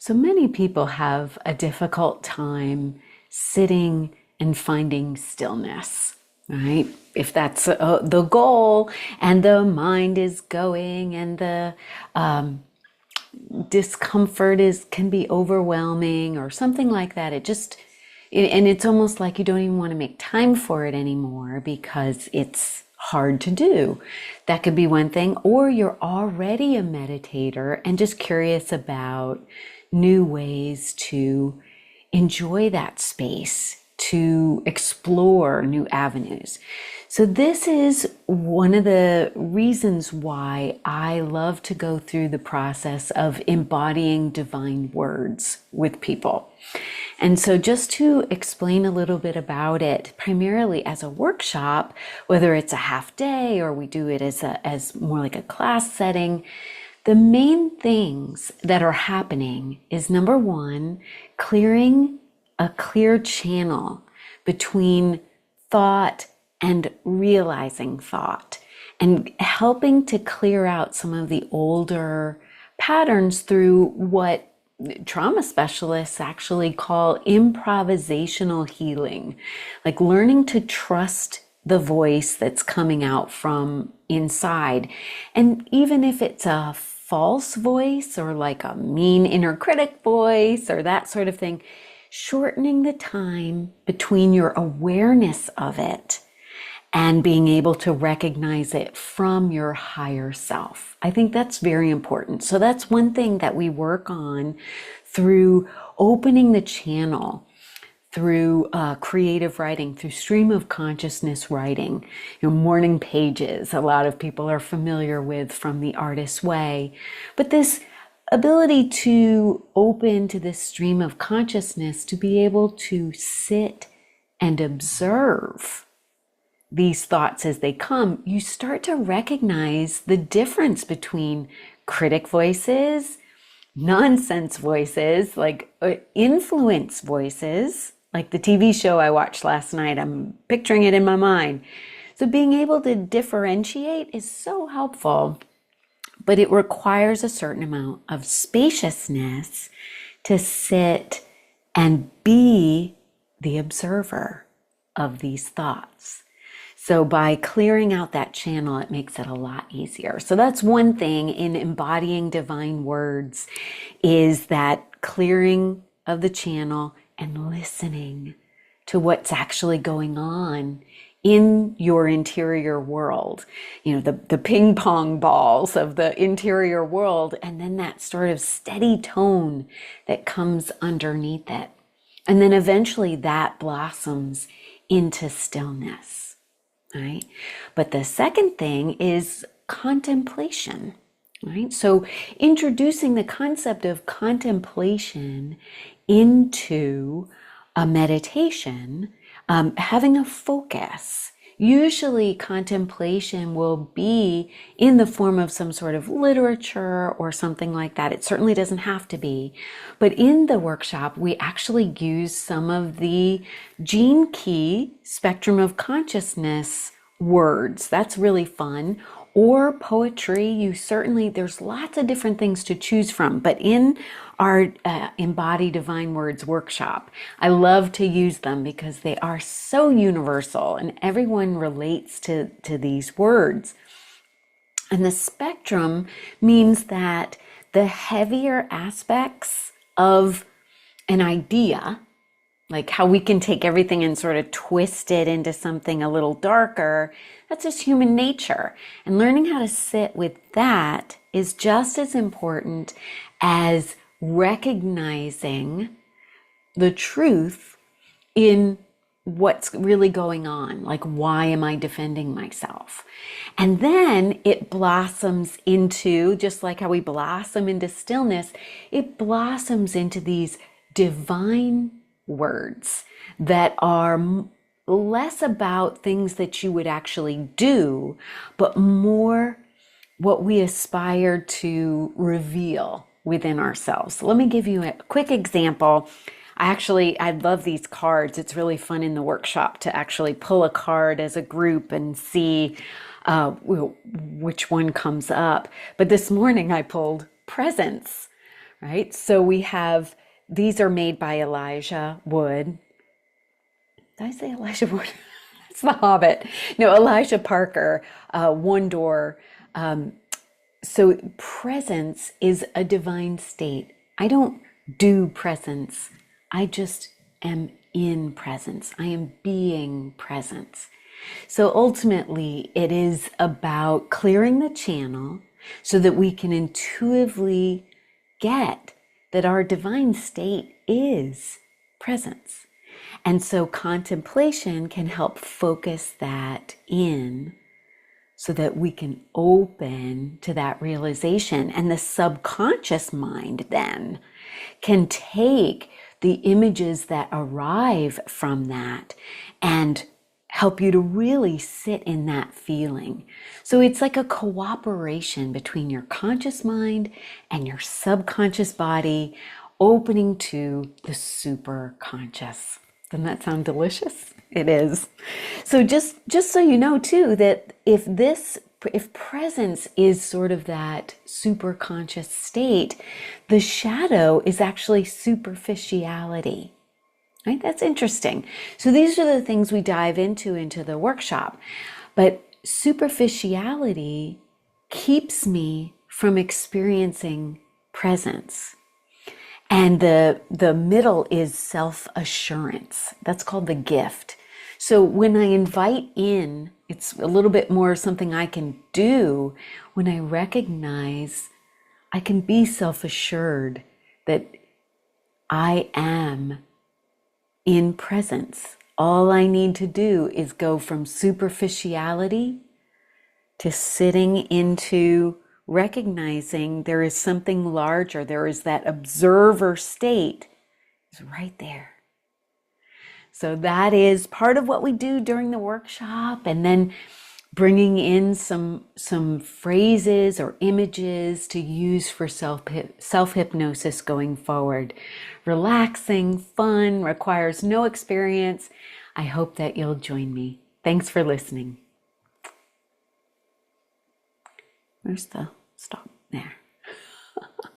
So many people have a difficult time sitting and finding stillness, right? If that's the goal and the mind is going and the discomfort can be overwhelming or something like that, and it's almost like you don't even want to make time for it anymore because it's hard to do. That could be one thing. Or you're already a meditator and just curious about new ways to enjoy that space, to explore new avenues. So this is one of the reasons why I love to go through the process of embodying divine words with people. And so just to explain a little bit about it, primarily as a workshop, whether it's a half day or we do it as more like a class setting, the main things that are happening is, number one, clearing a clear channel between thought and realizing thought, and helping to clear out some of the older patterns through what trauma specialists actually call improvisational healing, like learning to trust the voice that's coming out from inside. And even if it's a false voice or like a mean inner critic voice or that sort of thing, shortening the time between your awareness of it and being able to recognize it from your higher self. I think that's very important. So that's one thing that we work on through opening the channel, through creative writing, through stream of consciousness writing, morning pages, a lot of people are familiar with from the Artist's Way. But this ability to open to this stream of consciousness, to be able to sit and observe these thoughts as they come, you start to recognize the difference between critic voices, nonsense voices, like influence voices, like the TV show I watched last night. I'm picturing it in my mind. So being able to differentiate is so helpful, but it requires a certain amount of spaciousness to sit and be the observer of these thoughts. So by clearing out that channel, it makes it a lot easier. So that's one thing in embodying divine words, is that clearing of the channel and listening to what's actually going on in your interior world, the ping pong balls of the interior world, and then that sort of steady tone that comes underneath it. And then eventually that blossoms into stillness. Right? But the second thing is contemplation, right? So introducing the concept of contemplation into a meditation, having a focus. Usually contemplation will be in the form of some sort of literature or something like that. It certainly doesn't have to be. But in the workshop, we actually use some of the Gene Key spectrum of consciousness words. That's really fun. Or poetry. There's lots of different things to choose from. But in our Embody Divine Words workshop, I love to use them because they are so universal and everyone relates to these words. And the spectrum means that the heavier aspects of an idea, like how we can take everything and sort of twist it into something a little darker, that's just human nature. And learning how to sit with that is just as important as recognizing the truth in what's really going on. Like, why am I defending myself? And then it blossoms into, just like how we blossom into stillness, it blossoms into these divine words that are less about things that you would actually do, but more what we aspire to reveal within ourselves. So let me give you a quick example. I love these cards. It's really fun in the workshop to actually pull a card as a group and see which one comes up. But this morning I pulled presence. right? So we have, these are made by Elijah Wood. Did I say Elijah Wood? It's The Hobbit. No, Elijah Parker, One Door. So presence is a divine state. I don't do presence. I just am in presence. I am being presence. So ultimately, it is about clearing the channel so that we can intuitively get that our divine state is presence. And so contemplation can help focus that in so that we can open to that realization. And the subconscious mind then can take the images that arrive from that and help you to really sit in that feeling. So it's like a cooperation between your conscious mind and your subconscious body, opening to the super conscious. Doesn't that sound delicious? It is. So just so you know too, that if presence is sort of that super conscious state, the shadow is actually superficiality. Right? That's interesting. So these are the things we dive into the workshop. But superficiality keeps me from experiencing presence. And the middle is self-assurance. That's called the gift. So when I invite in, it's a little bit more something I can do when I recognize I can be self-assured that I am in presence. All I need to do is go from superficiality to sitting into recognizing there is something larger. There is that observer state is right there. So that is part of what we do during the workshop, and then bringing in some phrases or images to use for self-hypnosis going forward. Relaxing, fun, requires no experience. I hope that you'll join me. Thanks for listening. Where's the stop? There.